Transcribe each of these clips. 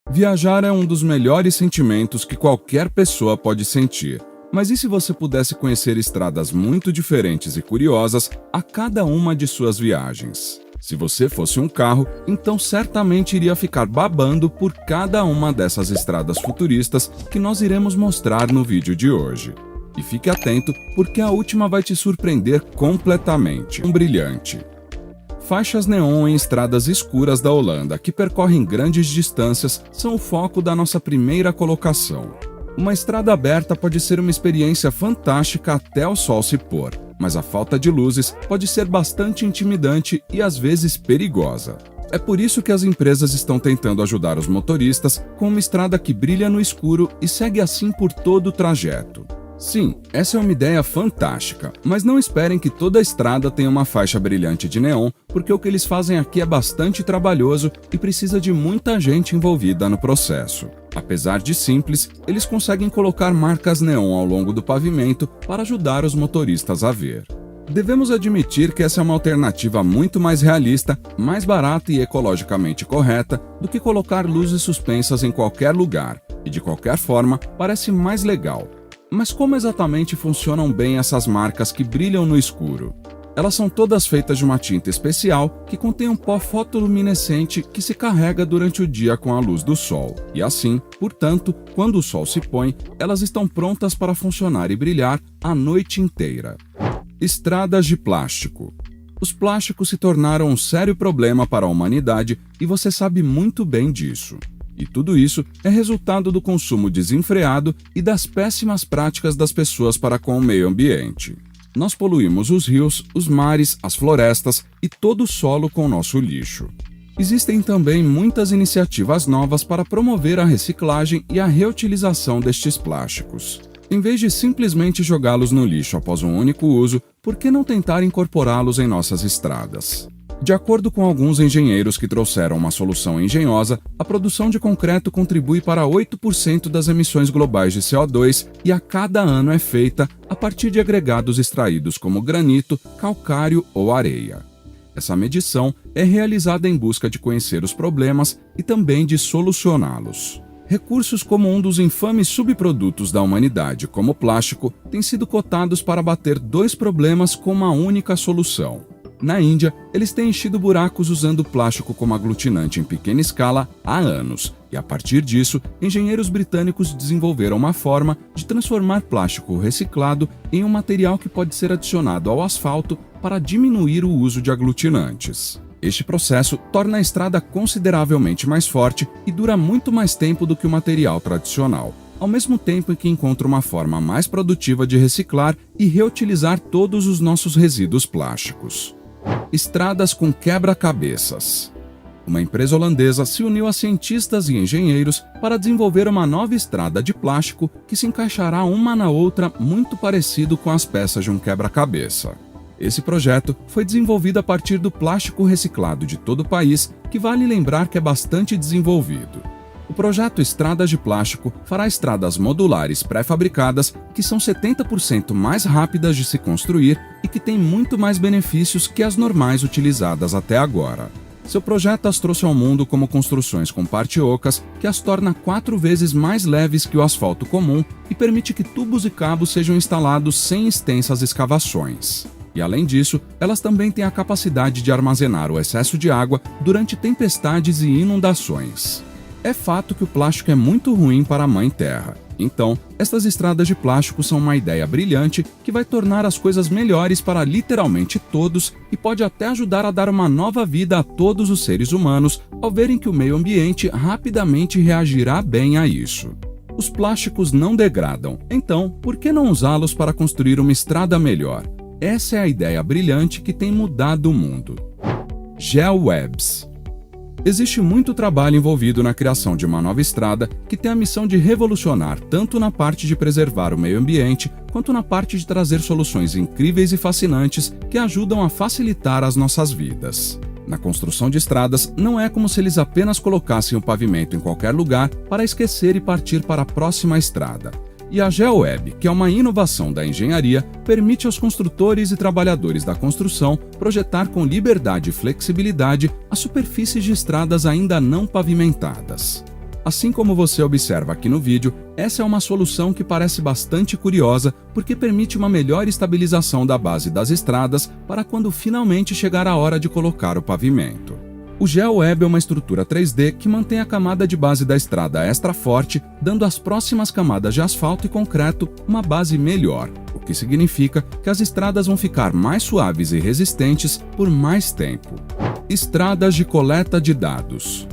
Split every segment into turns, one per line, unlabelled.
Viajar é um dos melhores sentimentos que qualquer pessoa pode sentir. Mas e se você pudesse conhecer estradas muito diferentes e curiosas a cada uma de suas viagens? Se você fosse um carro, então certamente iria ficar babando por cada uma dessas estradas futuristas que nós iremos mostrar no vídeo de hoje. E fique atento, porque a última vai te surpreender completamente. Brilhante. Faixas neon em estradas escuras da Holanda, que percorrem grandes distâncias, são o foco da nossa primeira colocação. Uma estrada aberta pode ser uma experiência fantástica até o sol se pôr, mas a falta de luzes pode ser bastante intimidante e às vezes perigosa. É por isso que as empresas estão tentando ajudar os motoristas com uma estrada que brilha no escuro e segue assim por todo o trajeto. Sim, essa é uma ideia fantástica, mas não esperem que toda a estrada tenha uma faixa brilhante de neon, porque o que eles fazem aqui é bastante trabalhoso e precisa de muita gente envolvida no processo. Apesar de simples, eles conseguem colocar marcas neon ao longo do pavimento para ajudar os motoristas a ver. Devemos admitir que essa é uma alternativa muito mais realista, mais barata e ecologicamente correta do que colocar luzes suspensas em qualquer lugar, e de qualquer forma parece mais legal. Mas como exatamente funcionam bem essas marcas que brilham no escuro? Elas são todas feitas de uma tinta especial que contém um pó fotoluminescente que se carrega durante o dia com a luz do sol. E assim, portanto, quando o sol se põe, elas estão prontas para funcionar e brilhar a noite inteira. Estradas de plástico. Os plásticos se tornaram um sério problema para a humanidade e você sabe muito bem disso. E tudo isso é resultado do consumo desenfreado e das péssimas práticas das pessoas para com o meio ambiente. Nós poluímos os rios, os mares, as florestas e todo o solo com nosso lixo. Existem também muitas iniciativas novas para promover a reciclagem e a reutilização destes plásticos. Em vez de simplesmente jogá-los no lixo após um único uso, por que não tentar incorporá-los em nossas estradas? De acordo com alguns engenheiros que trouxeram uma solução engenhosa, a produção de concreto contribui para 8% das emissões globais de CO2 e a cada ano é feita a partir de agregados extraídos como granito, calcário ou areia. Essa medição é realizada em busca de conhecer os problemas e também de solucioná-los. Recursos como um dos infames subprodutos da humanidade, como o plástico, têm sido cotados para bater dois problemas com uma única solução. Na Índia, eles têm enchido buracos usando plástico como aglutinante em pequena escala há anos, e a partir disso, engenheiros britânicos desenvolveram uma forma de transformar plástico reciclado em um material que pode ser adicionado ao asfalto para diminuir o uso de aglutinantes. Este processo torna a estrada consideravelmente mais forte e dura muito mais tempo do que o material tradicional, ao mesmo tempo em que encontra uma forma mais produtiva de reciclar e reutilizar todos os nossos resíduos plásticos. Estradas com quebra-cabeças. Uma empresa holandesa se uniu a cientistas e engenheiros para desenvolver uma nova estrada de plástico que se encaixará uma na outra muito parecido com as peças de um quebra-cabeça. Esse projeto foi desenvolvido a partir do plástico reciclado de todo o país, que vale lembrar que é bastante desenvolvido. O projeto Estradas de Plástico fará estradas modulares pré-fabricadas que são 70% mais rápidas de se construir e que têm muito mais benefícios que as normais utilizadas até agora. Seu projeto as trouxe ao mundo como construções com parte ocas, que as torna 4 vezes mais leves que o asfalto comum e permite que tubos e cabos sejam instalados sem extensas escavações. E além disso, elas também têm a capacidade de armazenar o excesso de água durante tempestades e inundações. É fato que o plástico é muito ruim para a Mãe Terra. Então, estas estradas de plástico são uma ideia brilhante que vai tornar as coisas melhores para literalmente todos e pode até ajudar a dar uma nova vida a todos os seres humanos ao verem que o meio ambiente rapidamente reagirá bem a isso. Os plásticos não degradam, então por que não usá-los para construir uma estrada melhor? Essa é a ideia brilhante que tem mudado o mundo. GeoWebs. Existe muito trabalho envolvido na criação de uma nova estrada que tem a missão de revolucionar tanto na parte de preservar o meio ambiente, quanto na parte de trazer soluções incríveis e fascinantes que ajudam a facilitar as nossas vidas. Na construção de estradas, não é como se eles apenas colocassem o pavimento em qualquer lugar para esquecer e partir para a próxima estrada. E a GeoWeb, que é uma inovação da engenharia, permite aos construtores e trabalhadores da construção projetar com liberdade e flexibilidade as superfícies de estradas ainda não pavimentadas. Assim como você observa aqui no vídeo, essa é uma solução que parece bastante curiosa porque permite uma melhor estabilização da base das estradas para quando finalmente chegar a hora de colocar o pavimento. O GeoWeb é uma estrutura 3D que mantém a camada de base da estrada extra forte, dando às próximas camadas de asfalto e concreto uma base melhor, o que significa que as estradas vão ficar mais suaves e resistentes por mais tempo. Estradas de coleta de dados.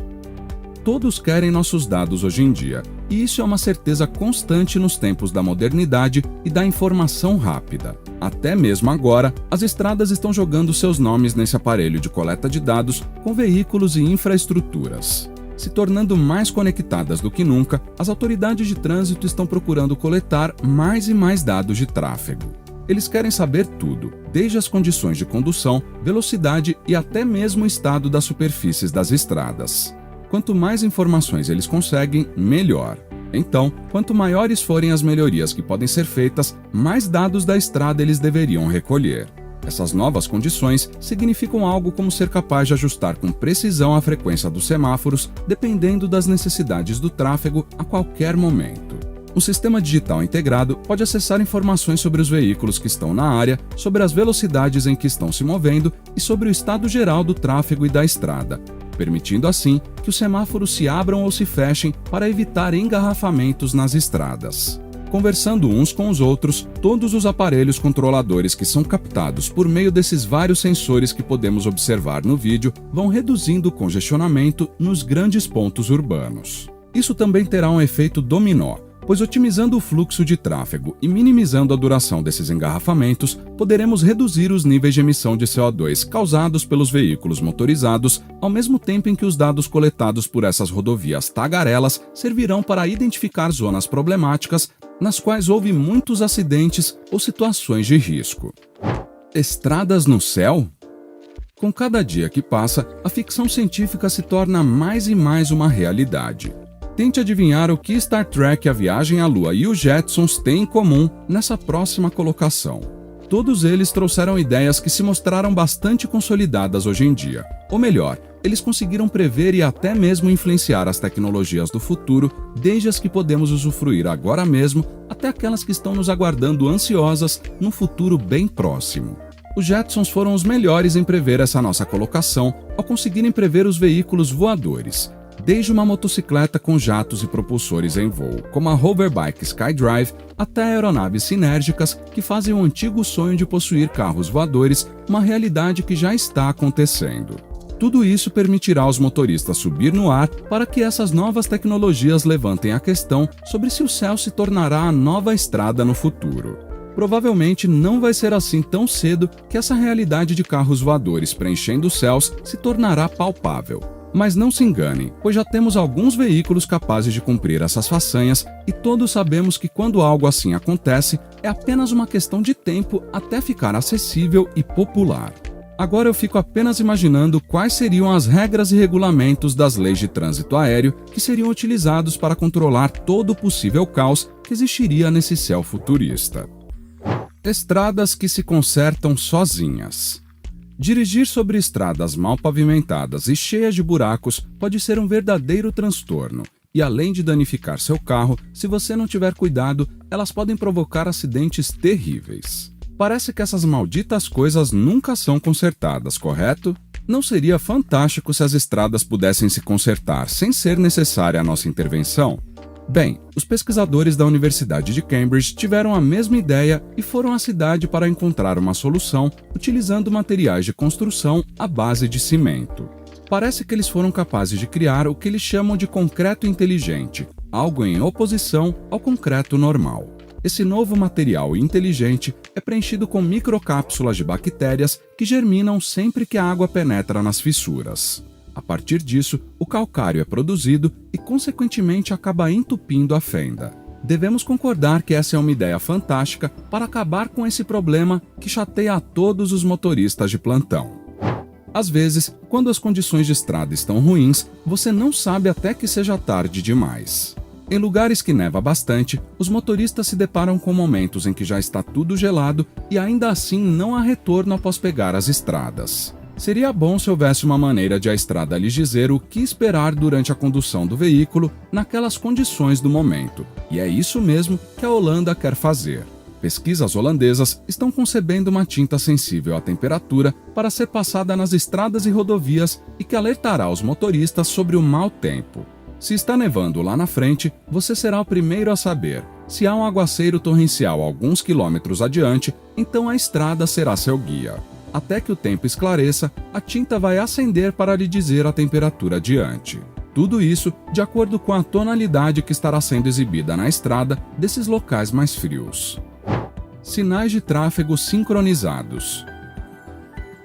Todos querem nossos dados hoje em dia, e isso é uma certeza constante nos tempos da modernidade e da informação rápida. Até mesmo agora, as estradas estão jogando seus nomes nesse aparelho de coleta de dados com veículos e infraestruturas. Se tornando mais conectadas do que nunca, as autoridades de trânsito estão procurando coletar mais e mais dados de tráfego. Eles querem saber tudo, desde as condições de condução, velocidade e até mesmo o estado das superfícies das estradas. Quanto mais informações eles conseguem, melhor. Então, quanto maiores forem as melhorias que podem ser feitas, mais dados da estrada eles deveriam recolher. Essas novas condições significam algo como ser capaz de ajustar com precisão a frequência dos semáforos, dependendo das necessidades do tráfego a qualquer momento. Um sistema digital integrado pode acessar informações sobre os veículos que estão na área, sobre as velocidades em que estão se movendo e sobre o estado geral do tráfego e da estrada, permitindo assim que os semáforos se abram ou se fechem para evitar engarrafamentos nas estradas. Conversando uns com os outros, todos os aparelhos controladores que são captados por meio desses vários sensores que podemos observar no vídeo vão reduzindo o congestionamento nos grandes pontos urbanos. Isso também terá um efeito dominó, pois otimizando o fluxo de tráfego e minimizando a duração desses engarrafamentos, poderemos reduzir os níveis de emissão de CO2 causados pelos veículos motorizados, ao mesmo tempo em que os dados coletados por essas rodovias tagarelas servirão para identificar zonas problemáticas nas quais houve muitos acidentes ou situações de risco. Estradas no céu? Com cada dia que passa, a ficção científica se torna mais e mais uma realidade. Tente adivinhar o que Star Trek, A Viagem à Lua e os Jetsons têm em comum nessa próxima colocação. Todos eles trouxeram ideias que se mostraram bastante consolidadas hoje em dia. Ou melhor, eles conseguiram prever e até mesmo influenciar as tecnologias do futuro, desde as que podemos usufruir agora mesmo até aquelas que estão nos aguardando ansiosas num futuro bem próximo. Os Jetsons foram os melhores em prever essa nossa colocação ao conseguirem prever os veículos voadores. Desde uma motocicleta com jatos e propulsores em voo, como a hoverbike Skydrive, até aeronaves sinérgicas que fazem o antigo sonho de possuir carros voadores uma realidade que já está acontecendo. Tudo isso permitirá aos motoristas subir no ar para que essas novas tecnologias levantem a questão sobre se o céu se tornará a nova estrada no futuro. Provavelmente não vai ser assim tão cedo que essa realidade de carros voadores preenchendo os céus se tornará palpável. Mas não se enganem, pois já temos alguns veículos capazes de cumprir essas façanhas e todos sabemos que quando algo assim acontece, é apenas uma questão de tempo até ficar acessível e popular. Agora eu fico apenas imaginando quais seriam as regras e regulamentos das leis de trânsito aéreo que seriam utilizados para controlar todo o possível caos que existiria nesse céu futurista. Estradas que se consertam sozinhas. Dirigir sobre estradas mal pavimentadas e cheias de buracos pode ser um verdadeiro transtorno, e além de danificar seu carro, se você não tiver cuidado, elas podem provocar acidentes terríveis. Parece que essas malditas coisas nunca são consertadas, correto? Não seria fantástico se as estradas pudessem se consertar sem ser necessária a nossa intervenção? Bem, os pesquisadores da Universidade de Cambridge tiveram a mesma ideia e foram à cidade para encontrar uma solução utilizando materiais de construção à base de cimento. Parece que eles foram capazes de criar o que eles chamam de concreto inteligente, algo em oposição ao concreto normal. Esse novo material inteligente é preenchido com microcápsulas de bactérias que germinam sempre que a água penetra nas fissuras. A partir disso, o calcário é produzido e, consequentemente, acaba entupindo a fenda. Devemos concordar que essa é uma ideia fantástica para acabar com esse problema que chateia a todos os motoristas de plantão. Às vezes, quando as condições de estrada estão ruins, você não sabe até que seja tarde demais. Em lugares que neva bastante, os motoristas se deparam com momentos em que já está tudo gelado e ainda assim não há retorno após pegar as estradas. Seria bom se houvesse uma maneira de a estrada lhes dizer o que esperar durante a condução do veículo naquelas condições do momento, e é isso mesmo que a Holanda quer fazer. Pesquisas holandesas estão concebendo uma tinta sensível à temperatura para ser passada nas estradas e rodovias e que alertará os motoristas sobre o mau tempo. Se está nevando lá na frente, você será o primeiro a saber. Se há um aguaceiro torrencial alguns quilômetros adiante, então a estrada será seu guia. Até que o tempo esclareça, a tinta vai acender para lhe dizer a temperatura adiante. Tudo isso de acordo com a tonalidade que estará sendo exibida na estrada desses locais mais frios. Sinais de tráfego sincronizados.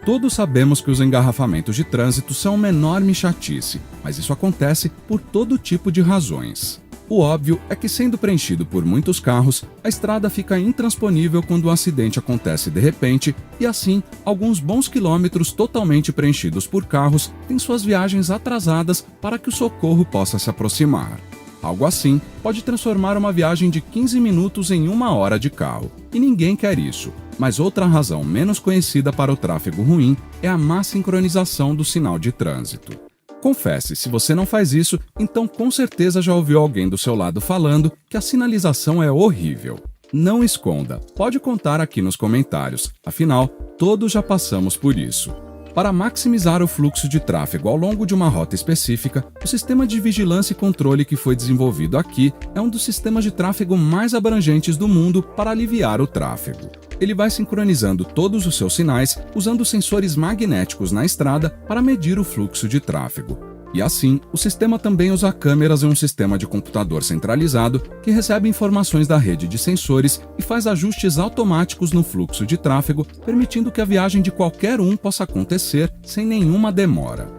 Todos sabemos que os engarrafamentos de trânsito são uma enorme chatice, mas isso acontece por todo tipo de razões. O óbvio é que, sendo preenchido por muitos carros, a estrada fica intransponível quando o acidente acontece de repente, e assim, alguns bons quilômetros totalmente preenchidos por carros têm suas viagens atrasadas para que o socorro possa se aproximar. Algo assim pode transformar uma viagem de 15 minutos em 1 hora de carro, e ninguém quer isso. Mas outra razão menos conhecida para o tráfego ruim é a má sincronização do sinal de trânsito. Confesse, se você não faz isso, então com certeza já ouviu alguém do seu lado falando que a sinalização é horrível. Não esconda, pode contar aqui nos comentários, afinal, todos já passamos por isso. Para maximizar o fluxo de tráfego ao longo de uma rota específica, o sistema de vigilância e controle que foi desenvolvido aqui é um dos sistemas de tráfego mais abrangentes do mundo para aliviar o tráfego. Ele vai sincronizando todos os seus sinais usando sensores magnéticos na estrada para medir o fluxo de tráfego. E assim, o sistema também usa câmeras e um sistema de computador centralizado que recebe informações da rede de sensores e faz ajustes automáticos no fluxo de tráfego, permitindo que a viagem de qualquer um possa acontecer sem nenhuma demora.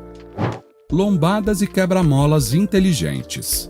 Lombadas e quebra-molas inteligentes.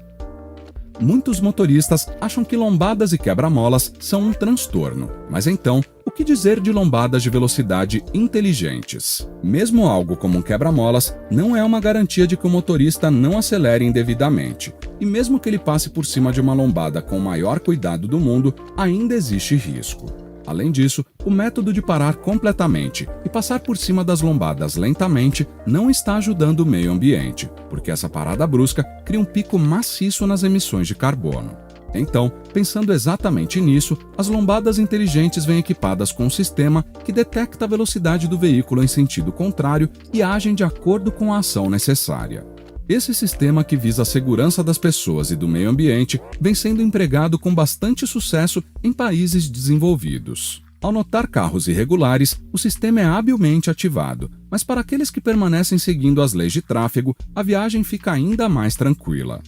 Muitos motoristas acham que lombadas e quebra-molas são um transtorno, mas então, o que dizer de lombadas de velocidade inteligentes? Mesmo algo como um quebra-molas não é uma garantia de que o motorista não acelere indevidamente, e mesmo que ele passe por cima de uma lombada com o maior cuidado do mundo, ainda existe risco. Além disso, o método de parar completamente e passar por cima das lombadas lentamente não está ajudando o meio ambiente, porque essa parada brusca cria um pico maciço nas emissões de carbono. Então, pensando exatamente nisso, as lombadas inteligentes vêm equipadas com um sistema que detecta a velocidade do veículo em sentido contrário e agem de acordo com a ação necessária. Esse sistema, que visa a segurança das pessoas e do meio ambiente, vem sendo empregado com bastante sucesso em países desenvolvidos. Ao notar carros irregulares, o sistema é habilmente ativado, mas para aqueles que permanecem seguindo as leis de tráfego, a viagem fica ainda mais tranquila.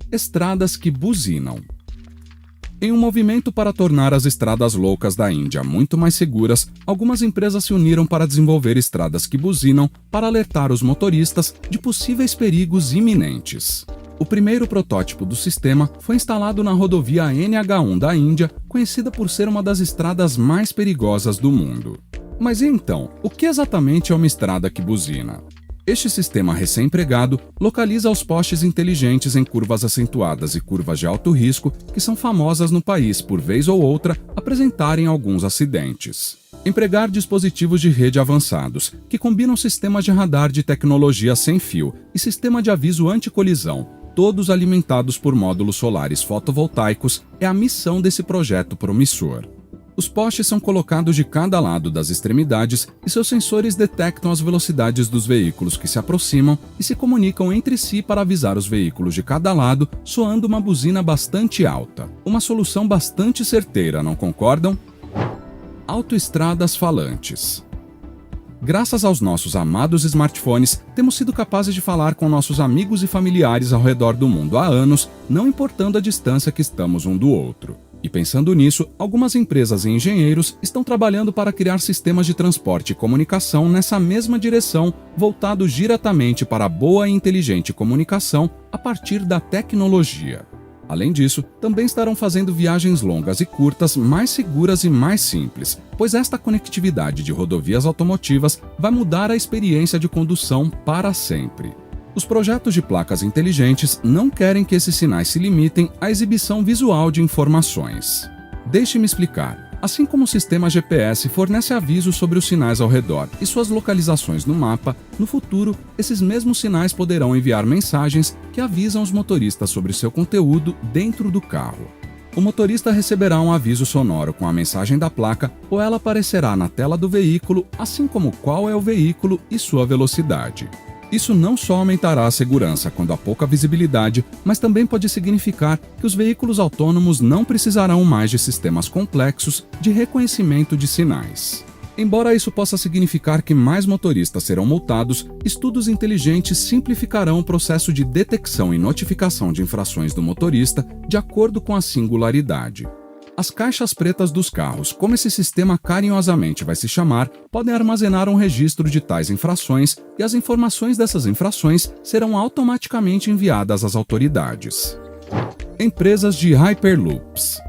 Estradas que buzinam. Em um movimento para tornar as estradas loucas da Índia muito mais seguras, algumas empresas se uniram para desenvolver estradas que buzinam para alertar os motoristas de possíveis perigos iminentes. O primeiro protótipo do sistema foi instalado na rodovia NH1 da Índia, conhecida por ser uma das estradas mais perigosas do mundo. Mas e então, o que exatamente é uma estrada que buzina? Este sistema recém-empregado localiza os postes inteligentes em curvas acentuadas e curvas de alto risco que são famosas no país por vez ou outra apresentarem alguns acidentes. Empregar dispositivos de rede avançados, que combinam sistemas de radar de tecnologia sem fio e sistema de aviso anti-colisão, todos alimentados por módulos solares fotovoltaicos, é a missão desse projeto promissor. Os postes são colocados de cada lado das extremidades e seus sensores detectam as velocidades dos veículos que se aproximam e se comunicam entre si para avisar os veículos de cada lado, soando uma buzina bastante alta. Uma solução bastante certeira, não concordam? Autoestradas falantes. Graças aos nossos amados smartphones, temos sido capazes de falar com nossos amigos e familiares ao redor do mundo há anos, não importando a distância que estamos um do outro. E pensando nisso, algumas empresas e engenheiros estão trabalhando para criar sistemas de transporte e comunicação nessa mesma direção, voltados diretamente para a boa e inteligente comunicação a partir da tecnologia. Além disso, também estarão fazendo viagens longas e curtas mais seguras e mais simples, pois esta conectividade de rodovias automotivas vai mudar a experiência de condução para sempre. Os projetos de placas inteligentes não querem que esses sinais se limitem à exibição visual de informações. Deixe-me explicar. Assim como o sistema GPS fornece avisos sobre os sinais ao redor e suas localizações no mapa, no futuro, esses mesmos sinais poderão enviar mensagens que avisam os motoristas sobre seu conteúdo dentro do carro. O motorista receberá um aviso sonoro com a mensagem da placa ou ela aparecerá na tela do veículo, assim como qual é o veículo e sua velocidade. Isso não só aumentará a segurança quando há pouca visibilidade, mas também pode significar que os veículos autônomos não precisarão mais de sistemas complexos de reconhecimento de sinais. Embora isso possa significar que mais motoristas serão multados, estudos inteligentes simplificarão o processo de detecção e notificação de infrações do motorista de acordo com a singularidade. As caixas pretas dos carros, como esse sistema carinhosamente vai se chamar, podem armazenar um registro de tais infrações e as informações dessas infrações serão automaticamente enviadas às autoridades. Empresas de Hyperloops.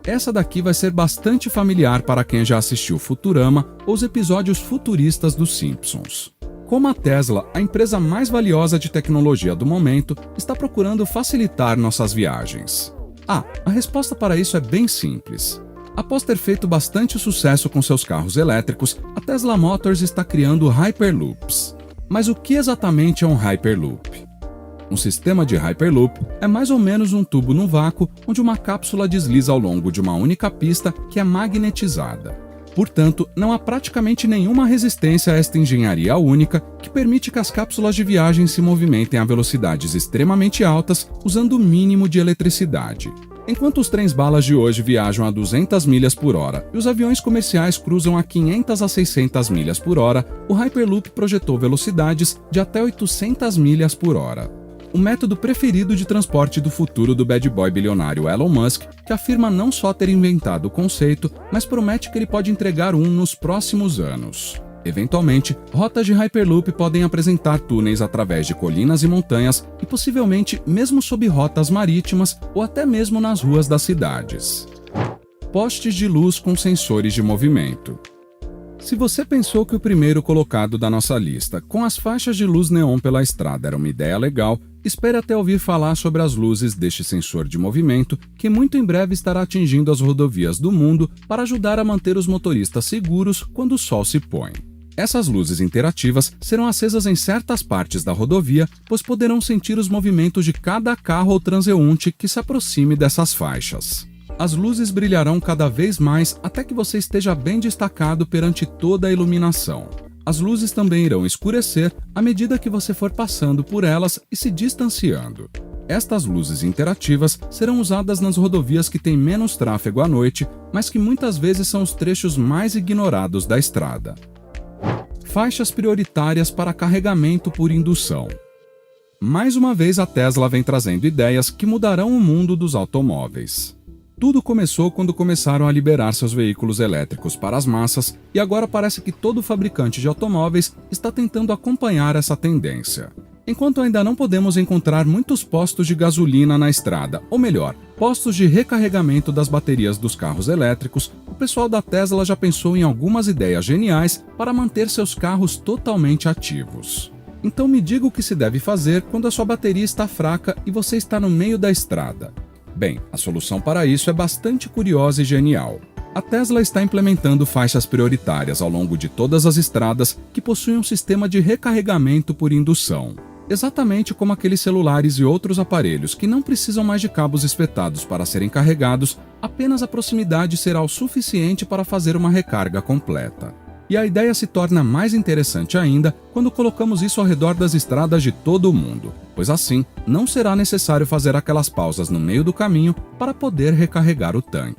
Essa daqui vai ser bastante familiar para quem já assistiu Futurama ou os episódios futuristas dos Simpsons. Como a Tesla, a empresa mais valiosa de tecnologia do momento, está procurando facilitar nossas viagens. A resposta para isso é bem simples. Após ter feito bastante sucesso com seus carros elétricos, a Tesla Motors está criando Hyperloops. Mas o que exatamente é um Hyperloop? Um sistema de Hyperloop é mais ou menos um tubo no vácuo onde uma cápsula desliza ao longo de uma única pista que é magnetizada. Portanto, não há praticamente nenhuma resistência a esta engenharia única que permite que as cápsulas de viagem se movimentem a velocidades extremamente altas usando o mínimo de eletricidade. Enquanto os trens-balas de hoje viajam a 200 milhas por hora e os aviões comerciais cruzam a 500 a 600 milhas por hora, o Hyperloop projetou velocidades de até 800 milhas por hora. O método preferido de transporte do futuro do bad boy bilionário Elon Musk, que afirma não só ter inventado o conceito, mas promete que ele pode entregar um nos próximos anos. Eventualmente, rotas de Hyperloop podem apresentar túneis através de colinas e montanhas e possivelmente mesmo sob rotas marítimas ou até mesmo nas ruas das cidades. Postes de luz com sensores de movimento. Se você pensou que o primeiro colocado da nossa lista, com as faixas de luz neon pela estrada, era uma ideia legal, espere até ouvir falar sobre as luzes deste sensor de movimento, que muito em breve estará atingindo as rodovias do mundo para ajudar a manter os motoristas seguros quando o sol se põe. Essas luzes interativas serão acesas em certas partes da rodovia, pois poderão sentir os movimentos de cada carro ou transeunte que se aproxime dessas faixas. As luzes brilharão cada vez mais até que você esteja bem destacado perante toda a iluminação. As luzes também irão escurecer à medida que você for passando por elas e se distanciando. Estas luzes interativas serão usadas nas rodovias que têm menos tráfego à noite, mas que muitas vezes são os trechos mais ignorados da estrada. Faixas prioritárias para carregamento por indução. Mais uma vez, a Tesla vem trazendo ideias que mudarão o mundo dos automóveis. Tudo começou quando começaram a liberar seus veículos elétricos para as massas e agora parece que todo fabricante de automóveis está tentando acompanhar essa tendência. Enquanto ainda não podemos encontrar muitos postos de gasolina na estrada, ou melhor, postos de recarregamento das baterias dos carros elétricos, o pessoal da Tesla já pensou em algumas ideias geniais para manter seus carros totalmente ativos. Então me diga o que se deve fazer quando a sua bateria está fraca e você está no meio da estrada. Bem, a solução para isso é bastante curiosa e genial. A Tesla está implementando faixas prioritárias ao longo de todas as estradas que possuem um sistema de recarregamento por indução. Exatamente como aqueles celulares e outros aparelhos que não precisam mais de cabos espetados para serem carregados, apenas a proximidade será o suficiente para fazer uma recarga completa. E a ideia se torna mais interessante ainda quando colocamos isso ao redor das estradas de todo o mundo, pois assim não será necessário fazer aquelas pausas no meio do caminho para poder recarregar o tanque.